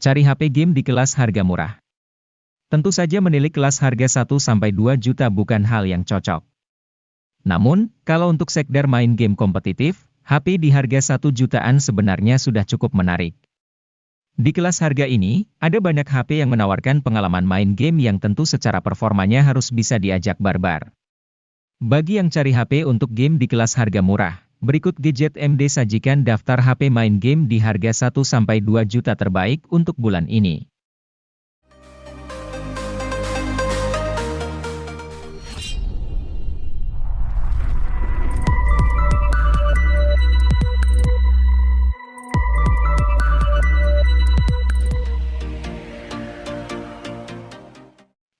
Cari HP game di kelas harga murah. Tentu saja menilik kelas harga 1-2 juta bukan hal yang cocok. Namun, kalau untuk sekedar main game kompetitif, HP di harga 1 jutaan sebenarnya sudah cukup menarik. Di kelas harga ini, ada banyak HP yang menawarkan pengalaman main game yang tentu secara performanya harus bisa diajak barbar. Bagi yang cari HP untuk game di kelas harga murah, berikut Gadget MD sajikan daftar HP main game di harga 1-2 juta terbaik untuk bulan ini.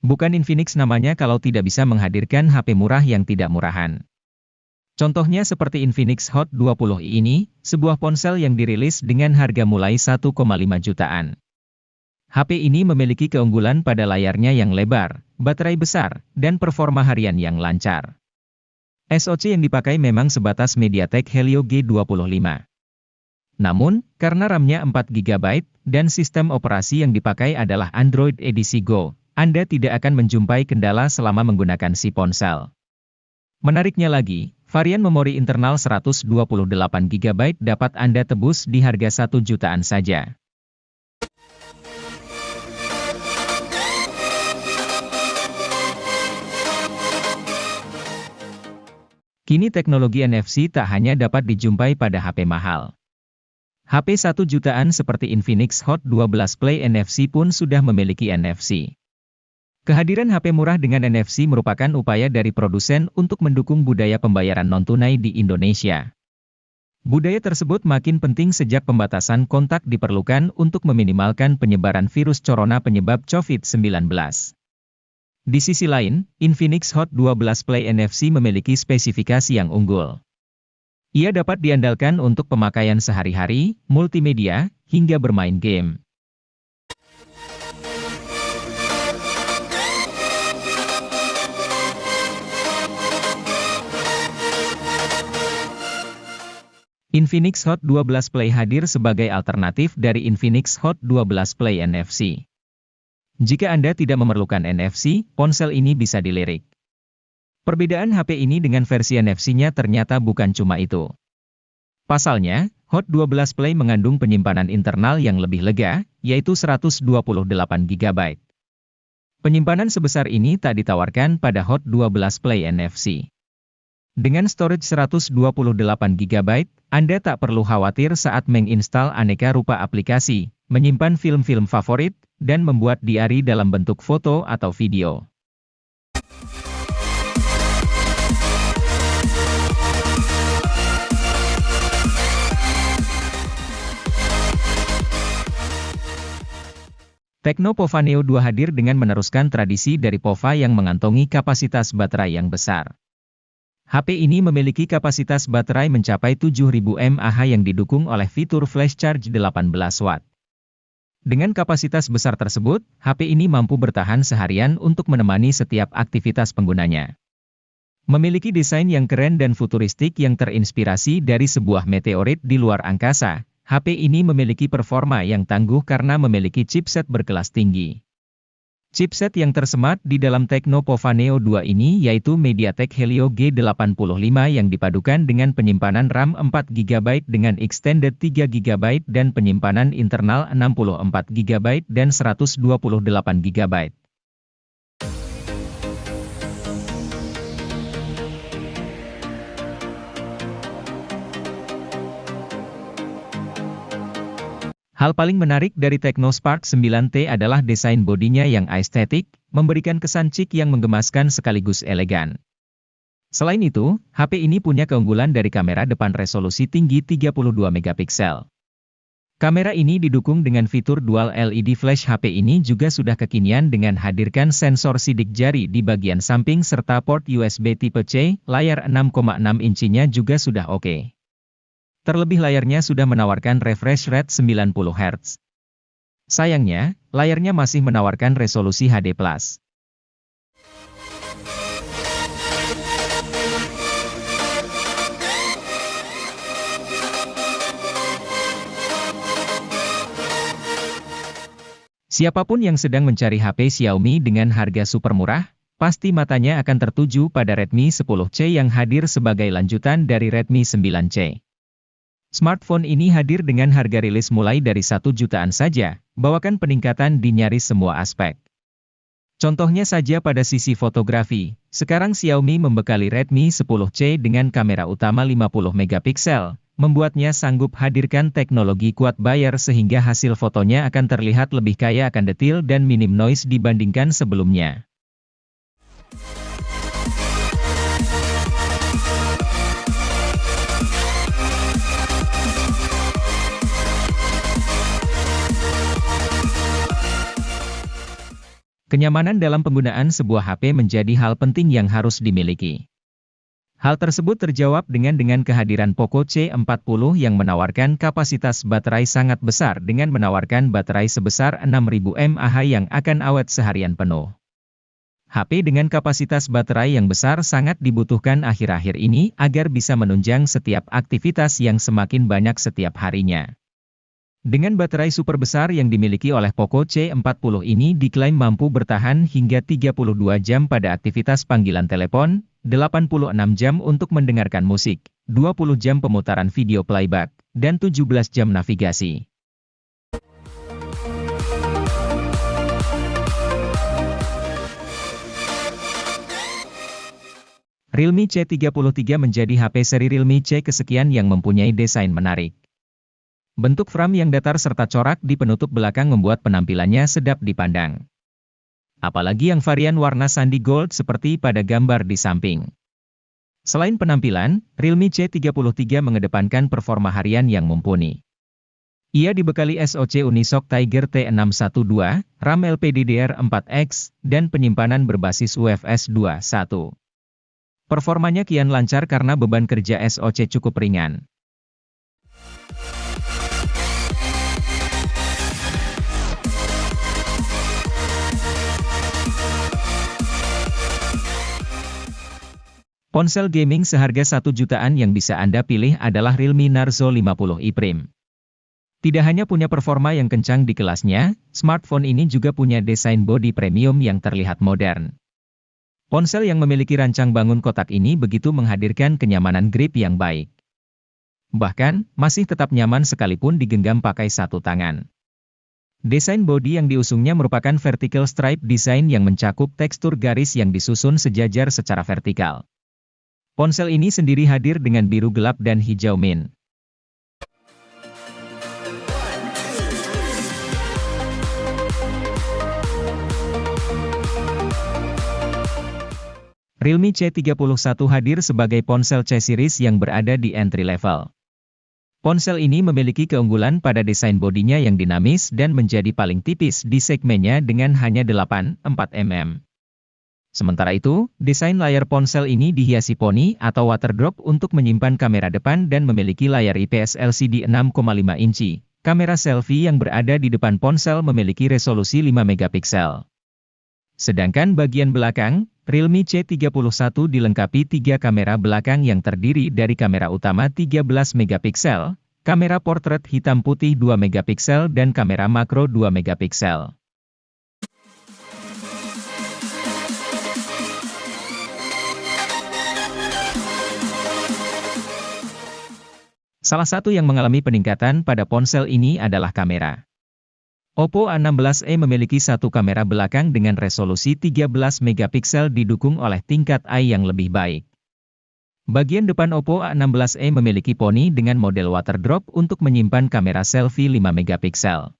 Bukan Infinix namanya kalau tidak bisa menghadirkan HP murah yang tidak murahan. Contohnya seperti Infinix Hot 20i ini, sebuah ponsel yang dirilis dengan harga mulai 1,5 jutaan. HP ini memiliki keunggulan pada layarnya yang lebar, baterai besar, dan performa harian yang lancar. SoC yang dipakai memang sebatas MediaTek Helio G25. Namun, karena RAM-nya 4 GB, dan sistem operasi yang dipakai adalah Android edisi Go, Anda tidak akan menjumpai kendala selama menggunakan si ponsel. Menariknya lagi, varian memori internal 128 GB dapat Anda tebus di harga 1 jutaan saja. Kini teknologi NFC tak hanya dapat dijumpai pada HP mahal. HP 1 jutaan seperti Infinix Hot 12 Play NFC pun sudah memiliki NFC. Kehadiran HP murah dengan NFC merupakan upaya dari produsen untuk mendukung budaya pembayaran non-tunai di Indonesia. Budaya tersebut makin penting sejak pembatasan kontak diperlukan untuk meminimalkan penyebaran virus corona penyebab COVID-19. Di sisi lain, Infinix Hot 12 Play NFC memiliki spesifikasi yang unggul. Ia dapat diandalkan untuk pemakaian sehari-hari, multimedia, hingga bermain game. Infinix Hot 12 Play hadir sebagai alternatif dari Infinix Hot 12 Play NFC. Jika Anda tidak memerlukan NFC, ponsel ini bisa dilirik. Perbedaan HP ini dengan versi NFC-nya ternyata bukan cuma itu. Pasalnya, Hot 12 Play mengandung penyimpanan internal yang lebih lega, yaitu 128 GB. Penyimpanan sebesar ini tak ditawarkan pada Hot 12 Play NFC. Dengan storage 128 GB, Anda tak perlu khawatir saat menginstal aneka rupa aplikasi, menyimpan film-film favorit, dan membuat diari dalam bentuk foto atau video. Tecno Pova Neo 2 hadir dengan meneruskan tradisi dari Pova yang mengantongi kapasitas baterai yang besar. HP ini memiliki kapasitas baterai mencapai 7000 mAh yang didukung oleh fitur flash charge 18 Watt. Dengan kapasitas besar tersebut, HP ini mampu bertahan seharian untuk menemani setiap aktivitas penggunanya. Memiliki desain yang keren dan futuristik yang terinspirasi dari sebuah meteorit di luar angkasa, HP ini memiliki performa yang tangguh karena memiliki chipset berkelas tinggi. Chipset yang tersemat di dalam Tecno Pova Neo 2 ini yaitu MediaTek Helio G85 yang dipadukan dengan penyimpanan RAM 4 GB dengan extended 3 GB dan penyimpanan internal 64 GB dan 128 GB. Hal paling menarik dari Tecno Spark 9T adalah desain bodinya yang estetik, memberikan kesan chic yang menggemaskan sekaligus elegan. Selain itu, HP ini punya keunggulan dari kamera depan resolusi tinggi 32 megapiksel. Kamera ini didukung dengan fitur dual LED flash. HP ini juga sudah kekinian dengan hadirkan sensor sidik jari di bagian samping serta port USB tipe C, layar 6,6 inchinya juga sudah oke. Terlebih layarnya sudah menawarkan refresh rate 90 Hz. Sayangnya, layarnya masih menawarkan resolusi HD+. Siapapun yang sedang mencari HP Xiaomi dengan harga super murah, pasti matanya akan tertuju pada Redmi 10C yang hadir sebagai lanjutan dari Redmi 9C. Smartphone ini hadir dengan harga rilis mulai dari 1 jutaan saja, bawakan peningkatan di nyaris semua aspek. Contohnya saja pada sisi fotografi, sekarang Xiaomi membekali Redmi 10C dengan kamera utama 50 megapiksel, membuatnya sanggup hadirkan teknologi quad bayar sehingga hasil fotonya akan terlihat lebih kaya akan detil dan minim noise dibandingkan sebelumnya. Kenyamanan dalam penggunaan sebuah HP menjadi hal penting yang harus dimiliki. Hal tersebut terjawab dengan kehadiran Poco C40 yang menawarkan kapasitas baterai sangat besar dengan menawarkan baterai sebesar 6000 mAh yang akan awet seharian penuh. HP dengan kapasitas baterai yang besar sangat dibutuhkan akhir-akhir ini agar bisa menunjang setiap aktivitas yang semakin banyak setiap harinya. Dengan baterai super besar yang dimiliki oleh Poco C40 ini diklaim mampu bertahan hingga 32 jam pada aktivitas panggilan telepon, 86 jam untuk mendengarkan musik, 20 jam pemutaran video playback, dan 17 jam navigasi. Realme C33 menjadi HP seri Realme C kesekian yang mempunyai desain menarik. Bentuk frame yang datar serta corak di penutup belakang membuat penampilannya sedap dipandang. Apalagi yang varian warna sandi gold seperti pada gambar di samping. Selain penampilan, Realme C33 mengedepankan performa harian yang mumpuni. Ia dibekali SoC Unisoc Tiger T612, RAM LPDDR4X, dan penyimpanan berbasis UFS 2.1. Performanya kian lancar karena beban kerja SoC cukup ringan. Ponsel gaming seharga 1 jutaan yang bisa Anda pilih adalah Realme Narzo 50i Prime. Tidak hanya punya performa yang kencang di kelasnya, smartphone ini juga punya desain bodi premium yang terlihat modern. Ponsel yang memiliki rancang bangun kotak ini begitu menghadirkan kenyamanan grip yang baik. Bahkan, masih tetap nyaman sekalipun digenggam pakai satu tangan. Desain bodi yang diusungnya merupakan vertical stripe design yang mencakup tekstur garis yang disusun sejajar secara vertikal. Ponsel ini sendiri hadir dengan biru gelap dan hijau mint. Realme C31 hadir sebagai ponsel C series yang berada di entry level. Ponsel ini memiliki keunggulan pada desain bodinya yang dinamis dan menjadi paling tipis di segmennya dengan hanya 8,4 mm. Sementara itu, desain layar ponsel ini dihiasi poni atau water drop untuk menyimpan kamera depan dan memiliki layar IPS LCD 6,5 inci. Kamera selfie yang berada di depan ponsel memiliki resolusi 5 megapiksel. Sedangkan bagian belakang, Realme C31 dilengkapi 3 kamera belakang yang terdiri dari kamera utama 13 megapiksel, kamera portrait hitam putih 2 megapiksel dan kamera makro 2 megapiksel. Salah satu yang mengalami peningkatan pada ponsel ini adalah kamera. Oppo A16e memiliki satu kamera belakang dengan resolusi 13 megapiksel didukung oleh tingkat AI yang lebih baik. Bagian depan Oppo A16e memiliki poni dengan model water drop untuk menyimpan kamera selfie 5 megapiksel.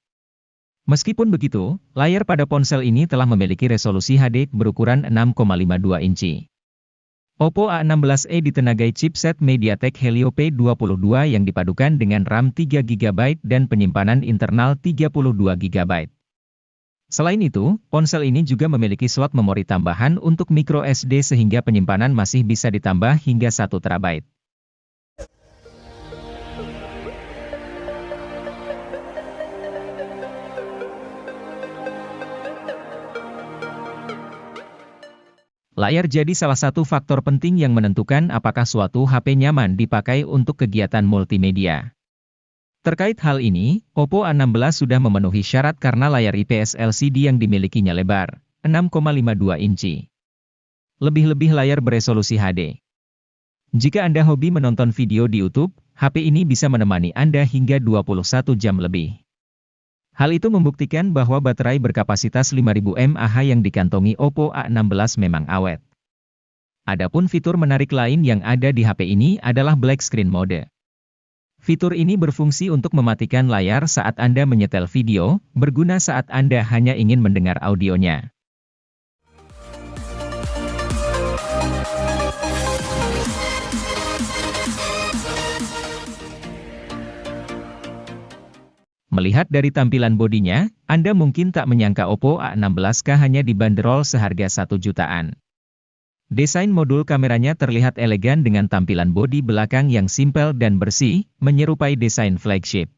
Meskipun begitu, layar pada ponsel ini telah memiliki resolusi HD berukuran 6,52 inci. Oppo A16e ditenagai chipset MediaTek Helio P22 yang dipadukan dengan RAM 3 GB dan penyimpanan internal 32 GB. Selain itu, ponsel ini juga memiliki slot memori tambahan untuk micro SD sehingga penyimpanan masih bisa ditambah hingga 1 TB. Layar jadi salah satu faktor penting yang menentukan apakah suatu HP nyaman dipakai untuk kegiatan multimedia. Terkait hal ini, Oppo A16 sudah memenuhi syarat karena layar IPS LCD yang dimilikinya lebar, 6,52 inci. Lebih-lebih layar beresolusi HD. Jika Anda hobi menonton video di YouTube, HP ini bisa menemani Anda hingga 21 jam lebih. Hal itu membuktikan bahwa baterai berkapasitas 5000 mAh yang dikantongi Oppo A16 memang awet. Adapun fitur menarik lain yang ada di HP ini adalah Black Screen Mode. Fitur ini berfungsi untuk mematikan layar saat Anda menyetel video, berguna saat Anda hanya ingin mendengar audionya. Melihat dari tampilan bodinya, Anda mungkin tak menyangka Oppo A16K hanya dibanderol seharga 1 jutaan. Desain modul kameranya terlihat elegan dengan tampilan bodi belakang yang simpel dan bersih, menyerupai desain flagship.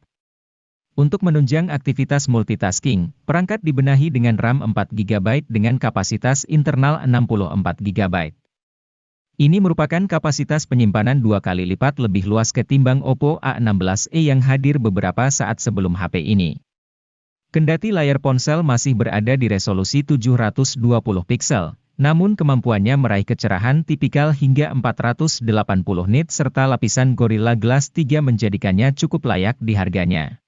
Untuk menunjang aktivitas multitasking, perangkat dibenahi dengan RAM 4GB dengan kapasitas internal 64GB. Ini merupakan kapasitas penyimpanan 2 kali lipat lebih luas ketimbang Oppo A16e yang hadir beberapa saat sebelum HP ini. Kendati layar ponsel masih berada di resolusi 720 piksel, namun kemampuannya meraih kecerahan tipikal hingga 480 nits serta lapisan Gorilla Glass 3 menjadikannya cukup layak di harganya.